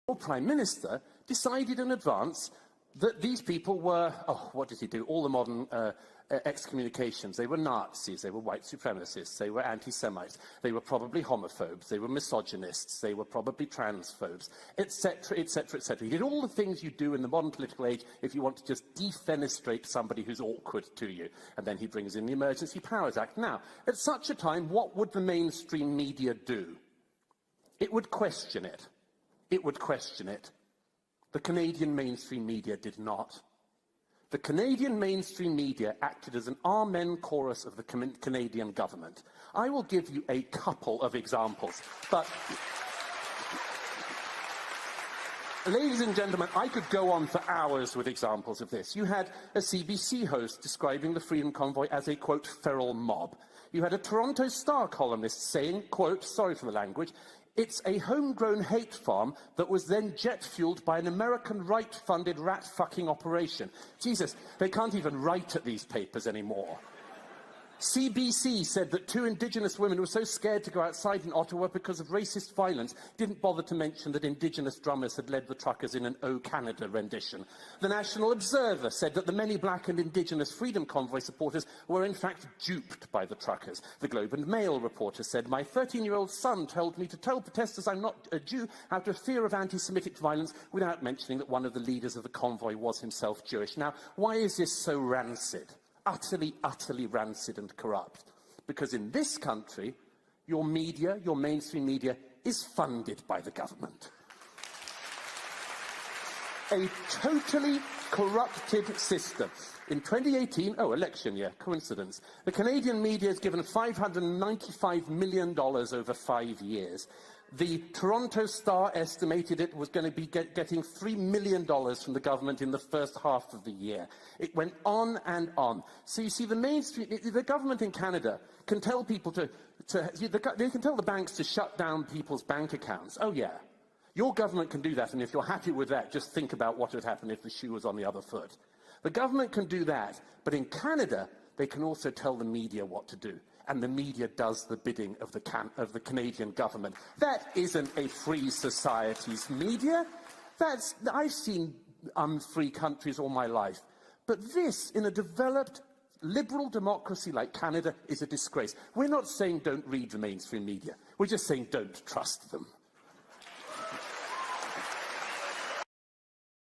Your Prime Minister decided in advance that these people were, oh, what did he do? All the modern excommunications. They were Nazis, they were white supremacists, they were anti-Semites, they were probably homophobes, they were misogynists, they were probably transphobes, etc., etc., etc. He did all the things you do in the modern political age if you want to just defenestrate somebody who's awkward to you. And then he brings in the Emergency Powers Act. Now, at such a time, what would the mainstream media do? It would question it. It would question it. The Canadian mainstream media did not. The Canadian mainstream media acted as an amen chorus of the Canadian government. I will give you a couple of examples, but ladies and gentlemen, I could go on for hours with examples of this. You had a CBC host describing the Freedom Convoy as a, quote, feral mob. You had a Toronto Star columnist saying, quote, sorry for the language, it's a homegrown hate farm that was then jet-fueled by an American right-funded rat-fucking operation. Jesus, they can't even write at these papers anymore. CBC said that 2 Indigenous women were so scared to go outside in Ottawa because of racist violence, didn't bother to mention that Indigenous drummers had led the truckers in an O Canada rendition. The National Observer said that the many black and Indigenous Freedom Convoy supporters were in fact duped by the truckers. The Globe and Mail reporter said, my 13-year-old son told me to tell protesters I'm not a Jew out of fear of anti-Semitic violence, without mentioning that one of the leaders of the convoy was himself Jewish. Now, why is this so rancid? Utterly, utterly rancid and corrupt. Because in this country, your media, your mainstream media, is funded by the government. A totally corrupted system. In 2018, election year, coincidence, the Canadian media is given $595 million over 5 years. The Toronto Star estimated it was going to be getting $3 million from the government in the first half of the year. It went on and on. So you see, the mainstream, the government in Canada can tell people they can tell the banks to shut down people's bank accounts. Oh yeah, your government can do that, and if you're happy with that, just think about what would happen if the shoe was on the other foot. The government can do that, but in Canada, they can also tell the media what to do. And the media does the bidding of the Canadian government. That isn't a free society's media. I've seen free countries all my life. But this, in a developed, liberal democracy like Canada, is a disgrace. We're not saying don't read the mainstream media. We're just saying don't trust them.